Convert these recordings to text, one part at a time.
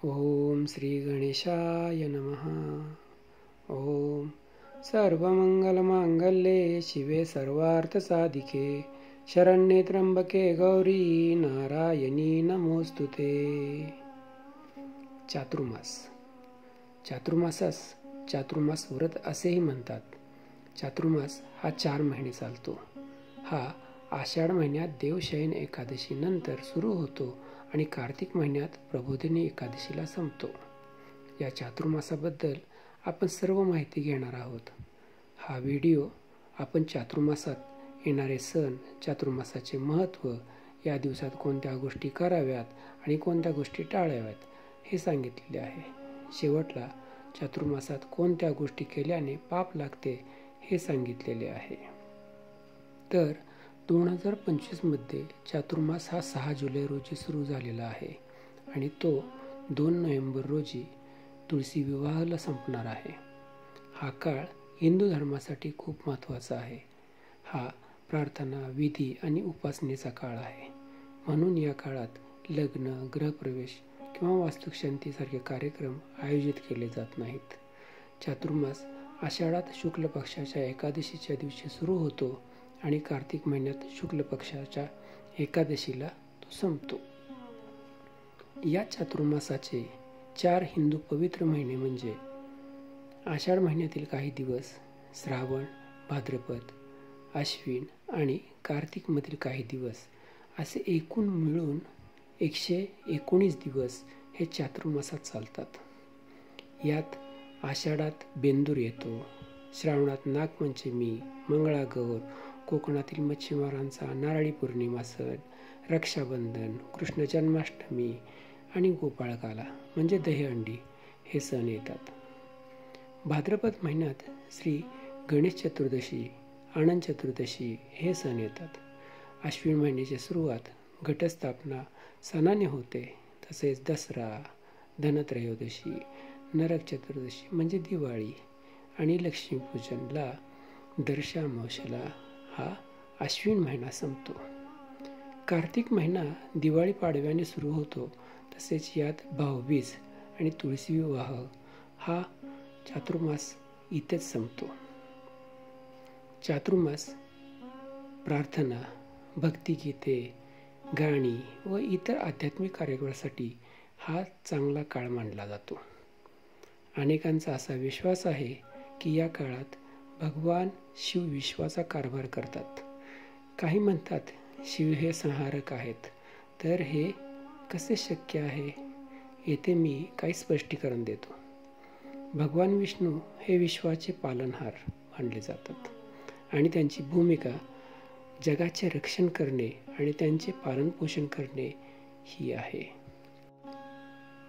ओम श्री गणेशाय नमः. ओम सर्वमंगलमांगल्ये शिवे सर्वार्थसाधिके शरण्ये त्र्यंबके गौरी नारायणी नमोस्तुते. चातुर्मास. चातुर्मासास चातुर्मास व्रत असेही म्हणतात. चातुर्मास हा 4 महिने चालतो. हा आषाढ महिन्यात देवशयन एकादशी नंतर सुरू होतो आणि कार्तिक महिन्यात प्रबोधिनी एकादशीला संपतो. या चातुर्मासाबद्दल आपण सर्व माहिती घेणार आहोत. हा व्हिडिओ आपण चातुर्मासात येणारे सण, चातुर्मासाचे महत्त्व, या दिवसात कोणत्या गोष्टी कराव्यात आणि कोणत्या गोष्टी टाळाव्यात हे सांगितलेले आहे. शेवटला चातुर्मासात कोणत्या गोष्टी केल्याने पाप लागते हे सांगितलेले आहे. तर 2025 मध्ये चातुर्मास हा 6 जुलै रोजी सुरू झालेला आहे आणि तो 2 नोव्हेंबर रोजी तुळशी विवाहाला संपणार आहे. हा काळ हिंदू धर्मासाठी खूप महत्त्वाचा आहे. हा प्रार्थना, विधी आणि उपासनेचा काळ आहे. म्हणून या काळात लग्न, गृहप्रवेश किंवा वास्तुशांतीसारखे कार्यक्रम आयोजित केले जात नाहीत. चातुर्मास आषाढात शुक्ल पक्षाच्या एकादशीच्या दिवशी सुरू होतो आणि कार्तिक महिन्यात शुक्ल पक्षाच्या एकादशीला तो संपतो. या चातुर्मासाचे 4 हिंदू पवित्र महिने म्हणजे आषाढ महिन्यातील काही दिवस, श्रावण, भाद्रपद, अश्विन आणि कार्तिक मधील काही दिवस असे एकूण मिळून 119 दिवस हे चातुर्मासात चालतात. यात आषाढात बेंदूर येतो, श्रावणात नागपंचमी, मंगळागौर, कोकणातील मच्छीमारांचा नारळी पौर्णिमा सण, रक्षाबंधन, कृष्ण जन्माष्टमी आणि गोपाळकाला म्हणजे दहीहंडी हे सण येतात. भाद्रपद महिन्यात श्री गणेश चतुर्दशी, आनंद चतुर्दशी हे सण येतात. अश्विन महिन्याची सुरुवात घटस्थापना सणाने होते. तसेच दसरा, धनत्रयोदशी, नरक चतुर्दशी म्हणजे दिवाळी आणि लक्ष्मीपूजनला दर्शामावश्याला हा अश्विन महिना संपतो. कार्तिक महिना दिवाळी पाडव्याने सुरू होतो. तसेच यात भाऊबीज आणि तुळशी विवाह हा चातुर्मास इथेच संपतो. चातुर्मास प्रार्थना, भक्तिगीते, गाणी व इतर आध्यात्मिक कार्यक्रमासाठी हा चांगला काळ मानला जातो. अनेकांचा असा विश्वास आहे की या काळात भगवान शिव विश्वाचा कारभार करतात. काही म्हणतात शिव हे संहारक आहेत. तर हे कसे शक्य आहे? येथे मी काही स्पष्टीकरण देतो. भगवान विष्णू हे विश्वाचे पालनहार मानले जातात आणि त्यांची भूमिका जगाचे रक्षण करणे आणि त्यांचे पालनपोषण करणे ही आहे.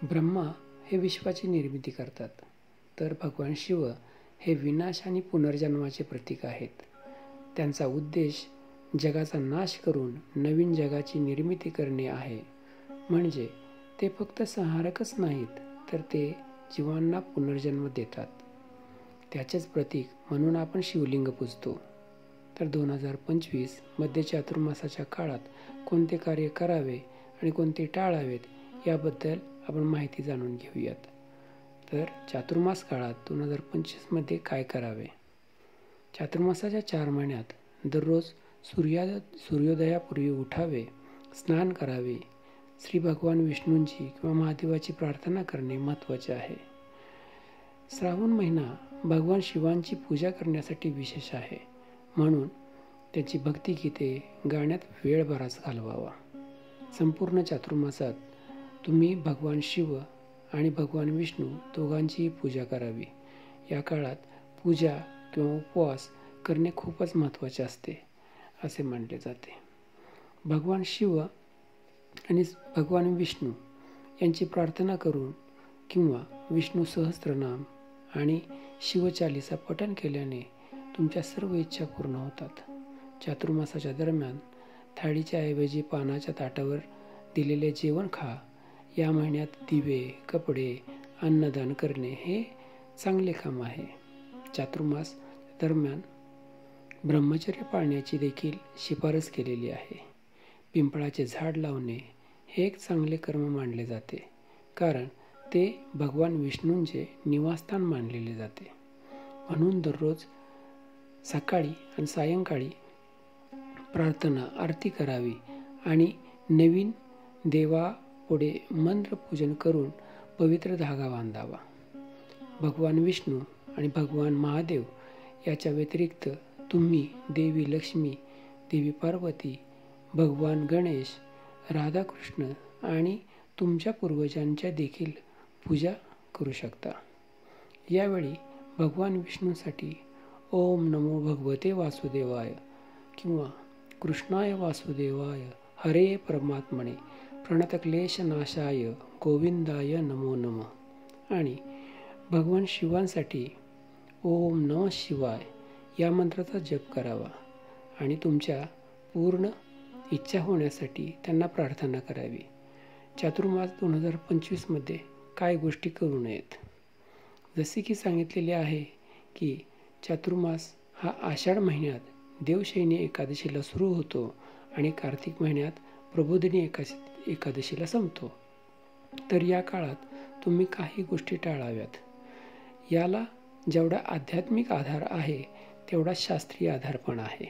ब्रह्मा हे विश्वाची निर्मिती करतात, तर भगवान शिव हे विनाश आणि पुनर्जन्माचे प्रतीक आहेत. त्यांचा उद्देश जगाचा नाश करून नवीन जगाची निर्मिती करणे आहे. म्हणजे ते फक्त संहारकच नाहीत, तर ते जीवांना पुनर्जन्म देतात. त्याचेच प्रतीक म्हणून आपण शिवलिंग पूजतो. तर 2025 मध्ये चातुर्मासाच्या काळात कोणते कार्य करावे आणि कोणते टाळावेत याबद्दल आपण माहिती जाणून घेऊयात. तर चातुर्मास काळात 2025 मध्ये काय करावे? चातुर्मासाच्या 4 महिन्यात दररोज सूर्योदयापूर्वी उठावे, स्नान करावे, श्री भगवान विष्णूंची किंवा महादेवाची प्रार्थना करणे महत्त्वाचे आहे. श्रावण महिना भगवान शिवांची पूजा करण्यासाठी विशेष आहे. म्हणून त्याची भक्तिगीते गाण्यात वेळ बराच घालवावा. संपूर्ण चातुर्मासात तुम्ही भगवान शिव आणि भगवान विष्णू दोघांचीही पूजा करावी. या काळात पूजा किंवा उपवास करणे खूपच महत्त्वाचे असते असे मानले जाते. भगवान शिव आणि भगवान विष्णू यांची प्रार्थना करून किंवा विष्णू सहस्त्रनाम आणि शिवचालीसा पठण केल्याने तुमच्या सर्व इच्छा पूर्ण होतात. चातुर्मासाच्या दरम्यान थाळीच्या ऐवजी पानाच्या ताटावर दिलेले जेवण खा. या महिन्यात दिवे, कपडे, अन्नदान करणे हे चांगले काम आहे. चातुर्मास दरम्यान ब्रह्मचर्य पाळण्याची देखील शिफारस केलेली आहे. पिंपळाचे झाड लावणे हे एक चांगले कर्म मानले जाते, कारण ते भगवान विष्णूंचे निवासस्थान मानलेले जाते. म्हणून दररोज सकाळी आणि सायंकाळी प्रार्थना आरती करावी आणि नवीन देवापुढे मंत्र पूजन करून पवित्र धागा बांधावा. भगवान विष्णू आणि भगवान महादेव याच्या व्यतिरिक्त तुम्ही देवी लक्ष्मी, देवी पार्वती, भगवान गणेश, राधाकृष्ण आणि तुमच्या पूर्वजांच्या देखील पूजा करू शकता. यावेळी भगवान विष्णूसाठी ओम नमो भगवते वासुदेवाय किंवा कृष्णाय वासुदेवाय हरे परमात्मने प्रणतक्लेशनाशाय गोविंदाय नमो नमः आणि भगवान शिवांसाठी ओम नमः शिवाय या मंत्राचा जप करावा आणि तुमच्या पूर्ण इच्छा होण्यासाठी त्यांना प्रार्थना करावी. चातुर्मास 2025मध्ये काय गोष्टी करू नयेत. जसे की सांगितलेले आहे की चातुर्मास हा आषाढ महिन्यात देवशयनी एकादशीला सुरू होतो आणि कार्तिक महिन्यात प्रबोधिनी एकादशीला संपतो. तर या काळात तुम्ही काही गोष्टी टाळाव्यात. याला जेवढा आध्यात्मिक आधार आहे तेवढा शास्त्रीय आधार पण आहे.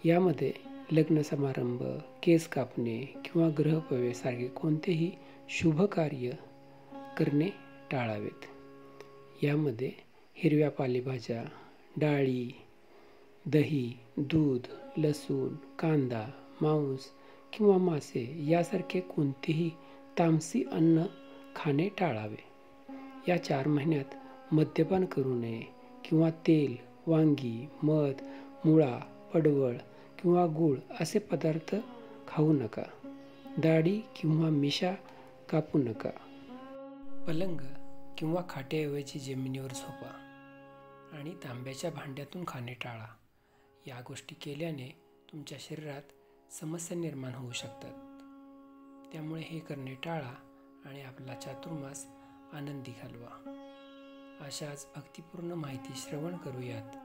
यामध्ये लग्न समारंभ, केस कापणे किंवा गृहप्रवेशासारखे कोणतेही शुभ कार्य करणे टाळावेत. यामध्ये हिरव्या पालेभाज्या, डाळी, दही, दूध, लसूण, कांदा, मांस किंवा मासे यासारखे कोणतेही तामसी अन्न खाणे टाळावे. या 4 महिन्यात मद्यपान करू नये किंवा तेल, वांगी, मध, मुळा, पडवळ किंवा गूळ असे पदार्थ खाऊ नका. दाढी किंवा मिशा कापू नका. पलंग किंवा खाटेऐवजी जमिनीवर झोपा आणि तांब्याच्या भांड्यातून खाणे टाळा. या गोष्टी केल्याने तुमच्या शरीरात समस्या निर्माण होऊ शकतात. त्यामुळे हे करणे टाळा आणि आपला चातुर्मास आनंदी घालवा. अशाच भक्तिपूर्ण माहिती श्रवण करूयात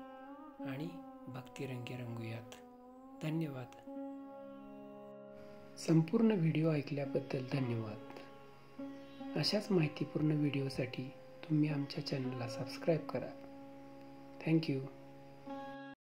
आणि भक्तिरंगी रंगूयात. धन्यवाद. संपूर्ण व्हिडिओ ऐकल्याबद्दल धन्यवाद. अशाच माहितीपूर्ण व्हिडिओसाठी तुम्ही आमच्या चॅनलला सबस्क्राईब करा. थँक्यू.